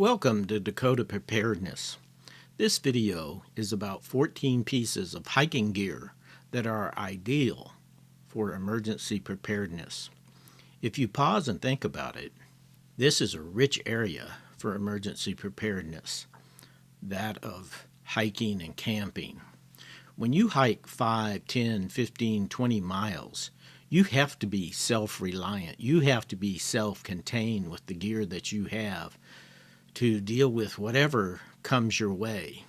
Welcome to Dakota Preparedness. This video is about 14 pieces of hiking gear that are ideal for emergency preparedness. If you pause and think about it, this is a rich area for emergency preparedness, that of hiking and camping. When you hike 5, 10, 15, 20 miles, you have to be self-reliant. You have to be self-contained with the gear that you have to deal with whatever comes your way.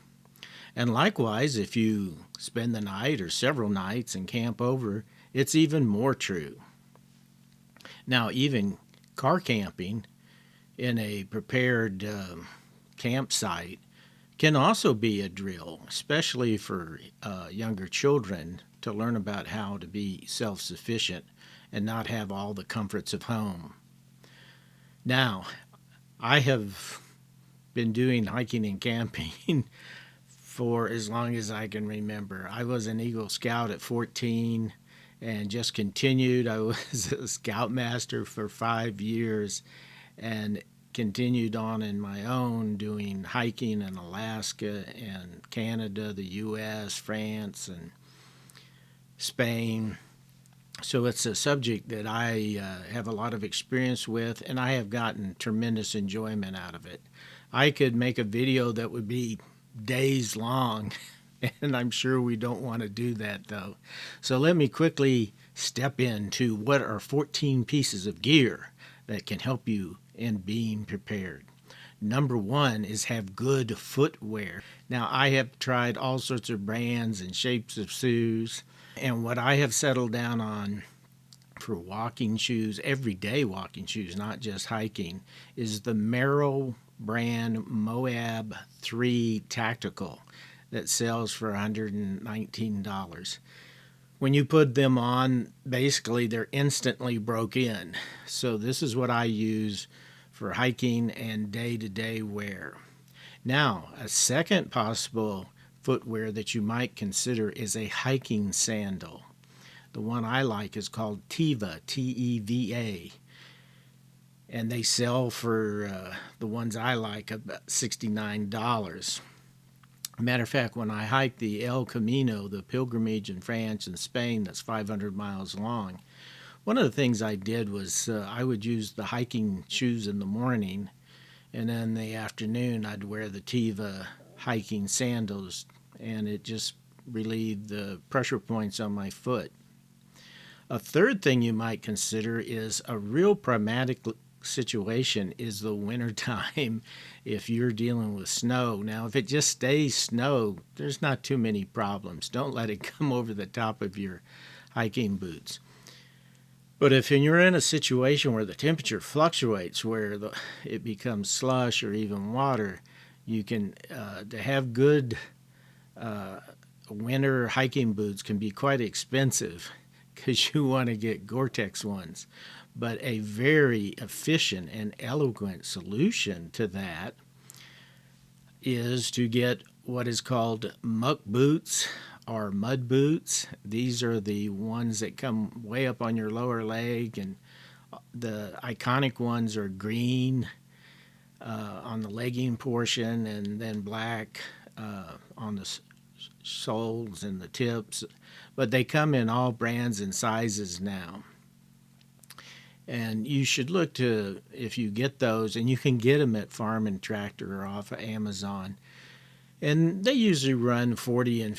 And likewise, if you spend the night or several nights and camp over, it's even more true. Now, even car camping in a prepared campsite can also be a drill, especially for younger children, to learn about how to be self-sufficient and not have all the comforts of home. Now, I have been doing hiking and camping for as long as I can remember. I was an Eagle Scout at 14 and just continued. I was a Scoutmaster for 5 years and continued on in my own doing hiking in Alaska and Canada, the US, France, and Spain. So it's a subject that I have a lot of experience with, and I have gotten tremendous enjoyment out of it. I could make a video that would be days long, and I'm sure we don't want to do that though. So let me quickly step into what are 14 pieces of gear that can help you in being prepared. Number one is have good footwear. Now, I have tried all sorts of brands and shapes of shoes, and what I have settled down on for walking shoes, everyday walking shoes, not just hiking, is the Merrell brand Moab 3 Tactical that sells for $119. When you put them on, basically they're instantly broke in. So this is what I use for hiking and day-to-day wear. Now, a second possible footwear that you might consider is a hiking sandal. The one I like is called Teva, T-E-V-A. And they sell for, the ones I like, about $69. Matter of fact, when I hiked the El Camino, the pilgrimage in France and Spain that's 500 miles long, one of the things I did was I would use the hiking shoes in the morning, and then in the afternoon I'd wear the Teva hiking sandals, and it just relieved the pressure points on my foot. A third thing you might consider is a real pragmatic situation is the winter time if you're dealing with snow. Now, if it just stays snow, there's not too many problems. Don't let it come over the top of your hiking boots. But if you're in a situation where the temperature fluctuates, where it becomes slush or even water, you can to have good winter hiking boots can be quite expensive because you want to get Gore-Tex ones. But a very efficient and eloquent solution to that is to get what is called muck boots or mud boots. These are the ones that come way up on your lower leg, and the iconic ones are green on the legging portion and then black on the soles and the tips. But they come in all brands and sizes now. And you should look to, if you get those, and you can get them at Farm and Tractor or off of Amazon. And they usually run $40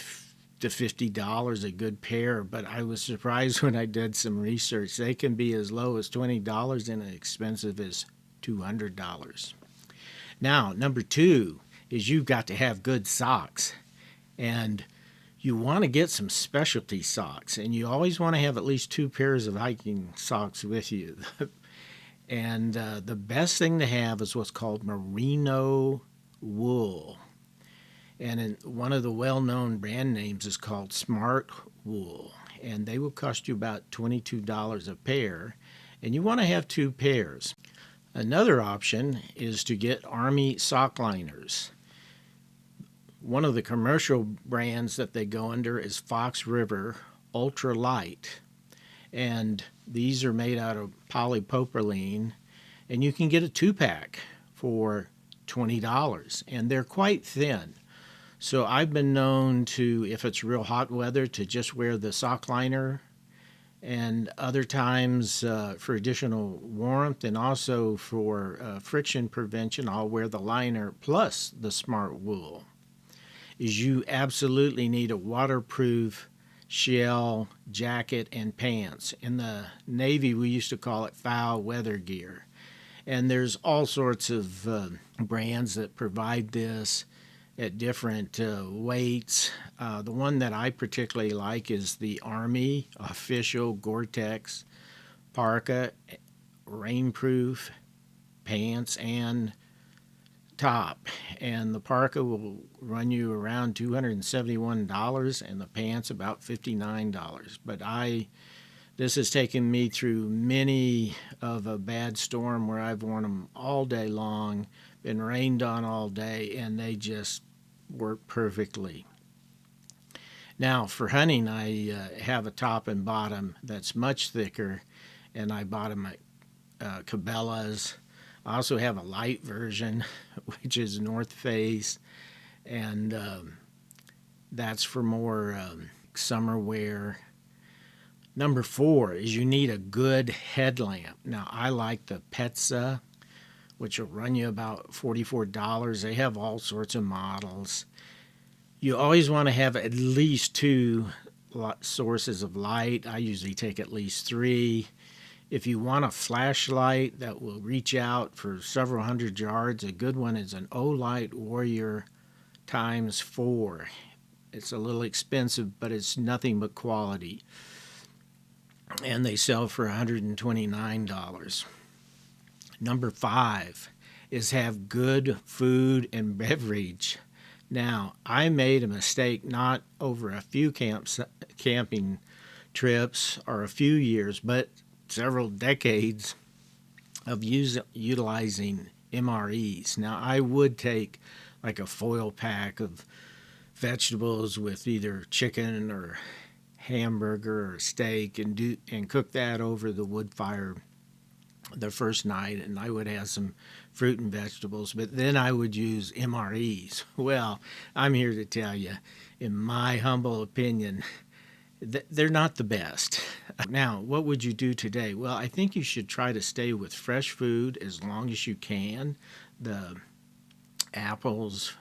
to $50 a good pair, but I was surprised when I did some research. They can be as low as $20 and as expensive as $200. Now, number two is you've got to have good socks. And you want to get some specialty socks, and you always want to have at least 2 pairs of hiking socks with you. And the best thing to have is what's called merino wool. And one of the well-known brand names is called Smart Wool, and they will cost you about $22 a pair, and you want to have 2 pairs. Another option is to get Army sock liners. One of the commercial brands that they go under is Fox River Ultra Light, and these are made out of polypropylene, and you can get a 2-pack for $20, and they're quite thin. So I've been known to, if it's real hot weather, to just wear the sock liner, and other times for additional warmth and also for friction prevention, I'll wear the liner plus the smart wool. Is you absolutely need a waterproof shell, jacket, and pants. In the Navy, we used to call it foul weather gear. And there's all sorts of brands that provide this at different weights. The one that I particularly like is the Army official Gore-Tex parka, rainproof pants and top. And the parka will run you around $271 and the pants about $59. But this has taken me through many of a bad storm where I've worn them all day long, been rained on all day, and they just work perfectly. Now, for hunting, I have a top and bottom that's much thicker, and I bought them at Cabela's. I also have a light version, which is North Face, and that's for more summer wear. Number 4 is you need a good headlamp. Now, I like the Petsa, which will run you about $44. They have all sorts of models. You always want to have at least 2 sources of light. I usually take at least 3. If you want a flashlight that will reach out for several hundred yards, a good one is an Olight Warrior x4. It's a little expensive, but it's nothing but quality. And they sell for $129. Number 5 is have good food and beverage. Now, I made a mistake not over a few camping trips or a few years, but several decades of utilizing MREs. Now, I would take like a foil pack of vegetables with either chicken or hamburger or steak and cook that over the wood fire the first night, and I would have some fruit and vegetables, but then I would use MREs. Well, I'm here to tell you, in my humble opinion, they're not the best. Now, what would you do today? Well, I think you should try to stay with fresh food as long as you can. The apples,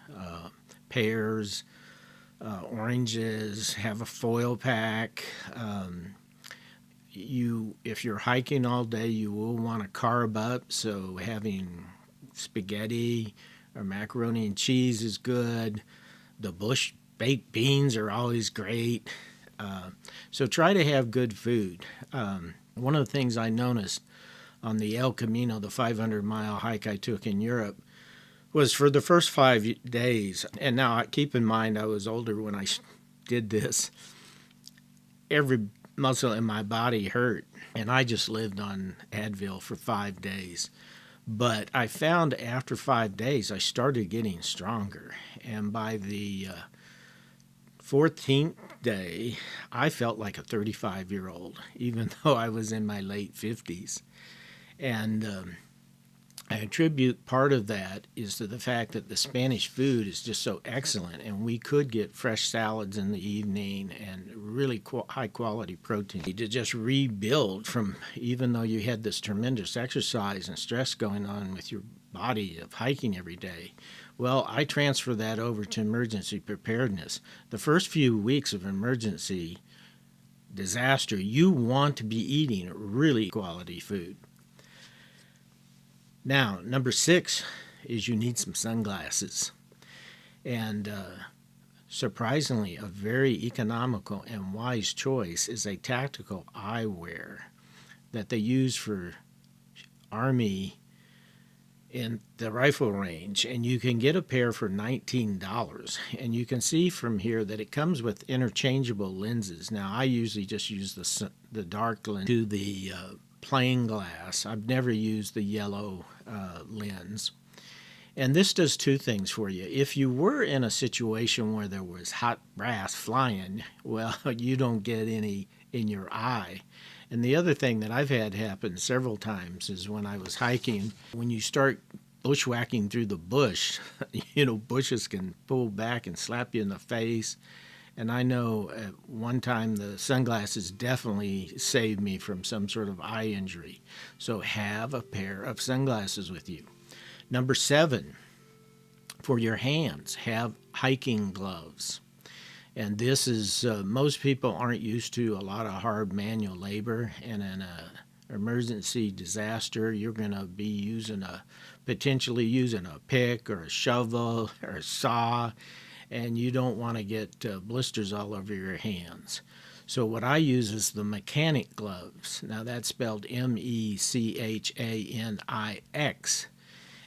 pears, oranges, have a foil pack. If you're hiking all day, you will want to carb up, so having spaghetti or macaroni and cheese is good. The bush baked beans are always great. So try to have good food. One of the things I noticed on the El Camino, the 500-mile hike I took in Europe, was for the first 5 days, and now keep in mind I was older when I did this, every muscle in my body hurt, and I just lived on Advil for 5 days. But I found after 5 days I started getting stronger, and by the 14th day I felt like a 35-year-old, even though I was in my late 50s. And I attribute part of that is to the fact that the Spanish food is just so excellent, and we could get fresh salads in the evening and really high quality protein to just rebuild from, even though you had this tremendous exercise and stress going on with your body of hiking every day. Well, I transfer that over to emergency preparedness. The first few weeks of emergency disaster, you want to be eating really quality food. Now, number 6 is you need some sunglasses. And surprisingly, a very economical and wise choice is a tactical eyewear that they use for Army in the rifle range. And you can get a pair for $19. And you can see from here that it comes with interchangeable lenses. Now, I usually just use the dark lens to the plain glass. I've never used the yellow lens. And this does 2 things for you. If you were in a situation where there was hot brass flying, well, you don't get any in your eye. And the other thing that I've had happen several times is when I was hiking, when you start bushwhacking through the bush, bushes can pull back and slap you in the face. And I know at one time the sunglasses definitely saved me from some sort of eye injury. So have a pair of sunglasses with you. Number 7, for your hands, have hiking gloves. And this is, most people aren't used to a lot of hard manual labor. And in an emergency disaster, you're going to be potentially using a pick or a shovel or a saw, and you don't want to get blisters all over your hands. So what I use is the mechanic gloves. Now that's spelled MECHANIX.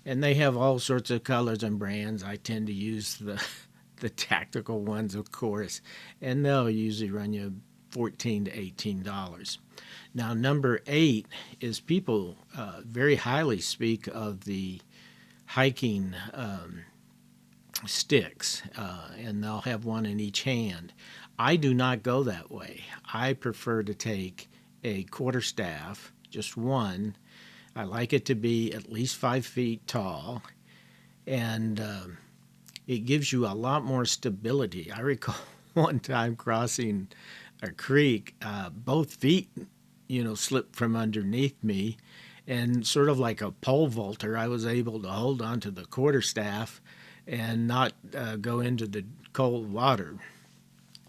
And they have all sorts of colors and brands. I tend to use the tactical ones, of course, and they'll usually run you $14 to $18. Now, number 8 is people very highly speak of the hiking sticks, and they'll have one in each hand. I do not go that way. I prefer to take a quarterstaff, just one. I like it to be at least 5 feet tall, and it gives you a lot more stability. I recall one time crossing a creek, both feet, slipped from underneath me, and sort of like a pole vaulter, I was able to hold onto the quarterstaff and not go into the cold water.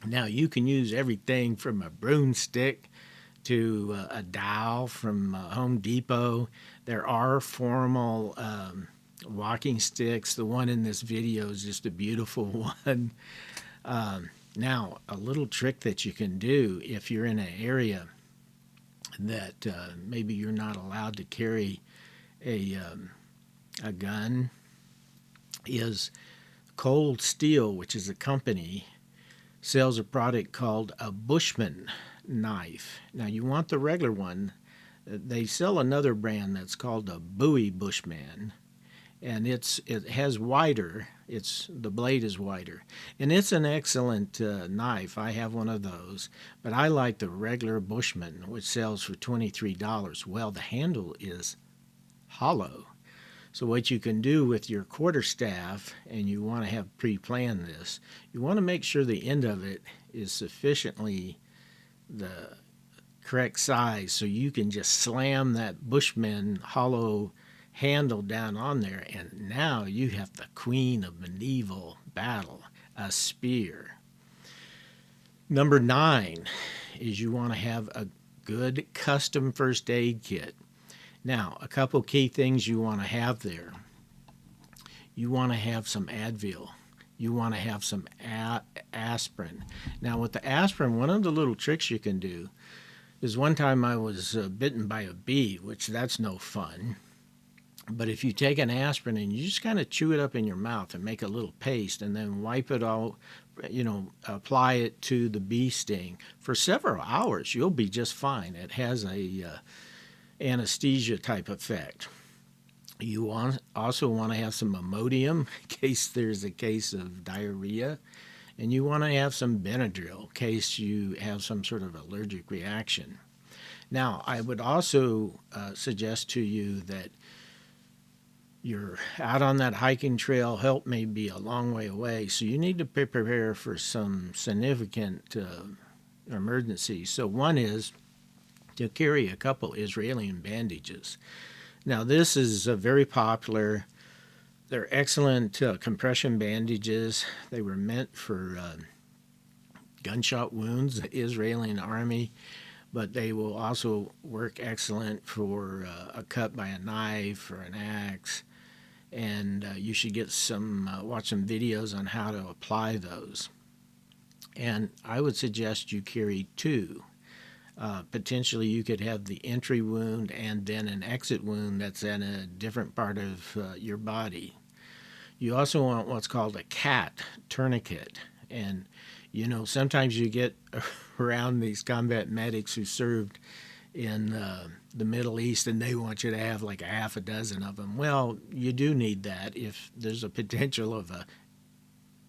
Now, you can use everything from a broomstick to a dowel from Home Depot. There are formal walking sticks. The one in this video is just a beautiful one. Now, a little trick that you can do if you're in an area that maybe you're not allowed to carry a gun is Cold Steel, which is a company, sells a product called a Bushman knife. Now, you want the regular one. They sell another brand that's called a Bowie Bushman, and it has wider. The blade is wider, and it's an excellent knife. I have one of those, but I like the regular Bushman, which sells for $23. Well, the handle is hollow. So what you can do with your quarterstaff, and you want to have pre-planned this, you want to make sure the end of it is sufficiently the correct size so you can just slam that Bushman hollow handle down on there, and now you have the queen of medieval battle, a spear. Number 9 is you want to have a good custom first aid kit. Now, a couple key things you want to have there. You want to have some Advil. You want to have some aspirin. Now, with the aspirin, one of the little tricks you can do is one time I was bitten by a bee, which that's no fun. But if you take an aspirin and you just kind of chew it up in your mouth and make a little paste and then wipe it all, apply it to the bee sting for several hours, you'll be just fine. It has a anesthesia type effect. You also want to have some Imodium in case there's a case of diarrhea, and you want to have some Benadryl in case you have some sort of allergic reaction. Now, I would also suggest to you that you're out on that hiking trail, help may be a long way away, so you need to prepare for some significant emergencies. So one is to carry a couple Israeli bandages. Now, this is very popular. They're excellent compression bandages. They were meant for gunshot wounds, the Israeli army, but they will also work excellent for a cut by a knife or an axe. And you should get watch some videos on how to apply those. And I would suggest you carry 2. Potentially you could have the entry wound and then an exit wound that's in a different part of your body. You also want what's called a CAT tourniquet. And, sometimes you get around these combat medics who served in the Middle East and they want you to have like a half a dozen of them. Well, you do need that if there's a potential of a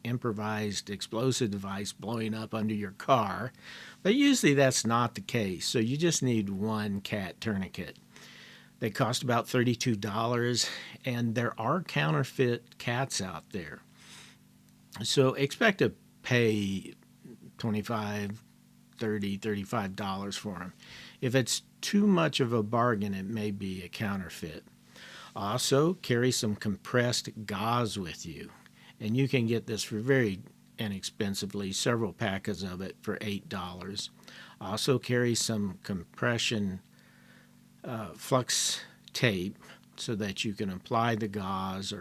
improvised explosive device blowing up under your car, but usually that's not the case. So you just need one CAT tourniquet. They cost about $32, and there are counterfeit cats out there. So expect to pay $25, $30, $35 for them. If it's too much of a bargain, it may be a counterfeit. Also, carry some compressed gauze with you, and you can get this for very inexpensively, several packets of it for $8. Also, carry some compression flux tape so that you can apply the gauze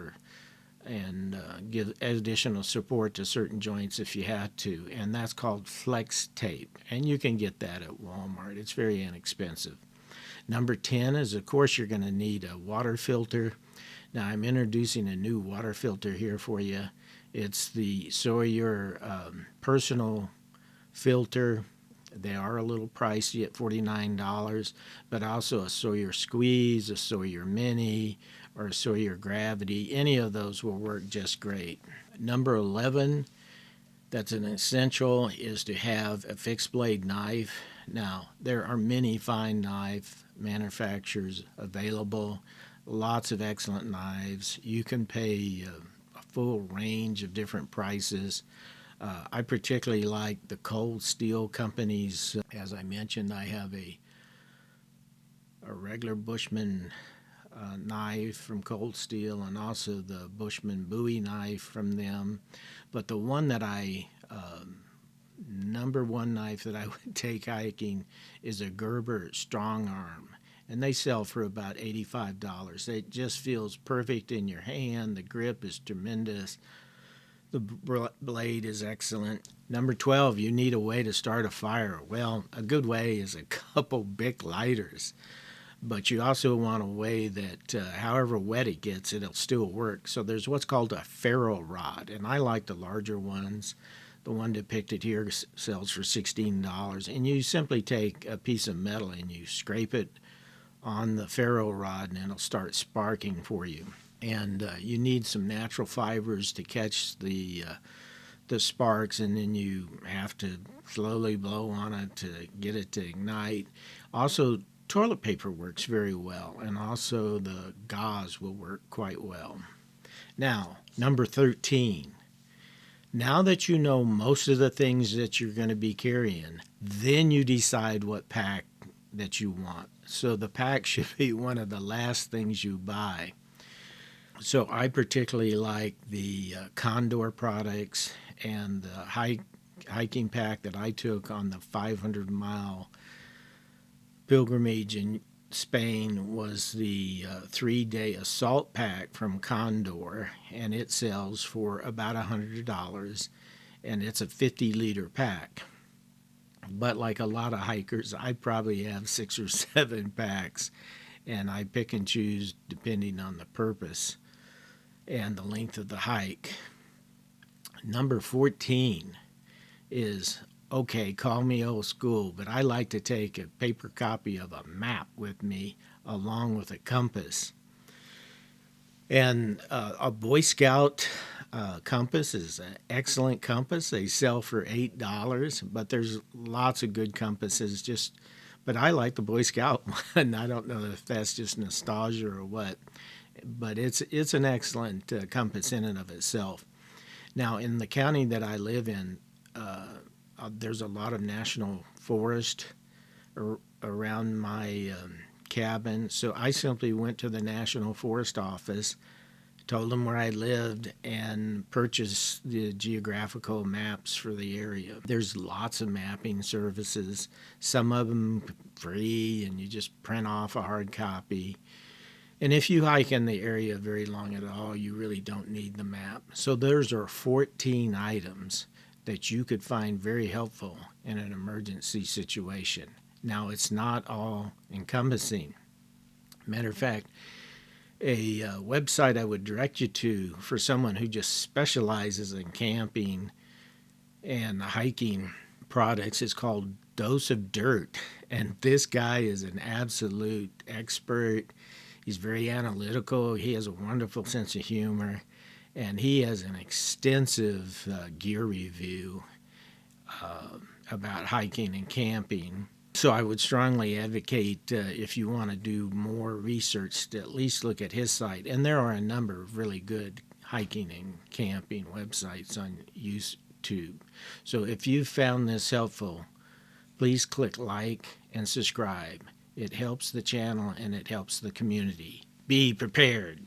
and give additional support to certain joints if you had to, and that's called flex tape, and you can get that at Walmart. It's very inexpensive. Number 10 is, of course, you're going to need a water filter. Now, I'm introducing a new water filter here for you. It's the Sawyer personal filter. They are a little pricey at $49, but also a Sawyer Squeeze, a Sawyer Mini, or a Sawyer Gravity. Any of those will work just great. Number 11, that's an essential, is to have a fixed blade knife. Now, there are many fine knife manufacturers available, lots of excellent knives. You can pay a full range of different prices. I particularly like the Cold Steel companies. As I mentioned, I have a regular Bushman knife from Cold Steel, and also the Bushman Bowie knife from them. But the one that number one knife that I would take hiking is a Gerber Strong Arm, and they sell for about $85. It just feels perfect in your hand. The grip is tremendous. The blade is excellent. Number 12, you need a way to start a fire. Well, a good way is a couple Bic lighters, but you also want a way that however wet it gets, it'll still work. So there's what's called a ferro rod, and I like the larger ones. The one depicted here sells for $16, and you simply take a piece of metal and you scrape it on the ferro rod, and it'll start sparking for you. And you need some natural fibers to catch the sparks, and then you have to slowly blow on it to get it to ignite. Also, toilet paper works very well, and also the gauze will work quite well. Now, number 13. Now that you know most of the things that you're going to be carrying, then you decide what pack that you want. So the pack should be one of the last things you buy. So I particularly like the Condor products, and the hiking pack that I took on the 500-mile pilgrimage in Spain was the 3-day assault pack from Condor, and it sells for about $100, and it's a 50-liter pack. But like a lot of hikers, I probably have 6 or 7 packs, and I pick and choose depending on the purpose and the length of the hike. Number 14 is, okay, call me old school, but I like to take a paper copy of a map with me along with a compass. And a Boy Scout compass is an excellent compass. They sell for $8, but there's lots of good compasses. But I like the Boy Scout one. I don't know if that's just nostalgia or what, but it's an excellent compass in and of itself. Now, in the county that I live in, there's a lot of national forest around my cabin, so I simply went to the National Forest Office, told them where I lived, and purchased the geographical maps for the area. There's lots of mapping services, some of them free, and you just print off a hard copy. And if you hike in the area very long at all, you really don't need the map. So those are 14 items that you could find very helpful in an emergency situation. Now, it's not all encompassing. Matter of fact, a website I would direct you to for someone who just specializes in camping and hiking products is called Dose of Dirt. And this guy is an absolute expert. He's very analytical. He has a wonderful sense of humor. And he has an extensive gear review about hiking and camping. So I would strongly advocate if you want to do more research to at least look at his site. And there are a number of really good hiking and camping websites on YouTube. So if you found this helpful, please click like and subscribe. It helps the channel and it helps the community. Be prepared.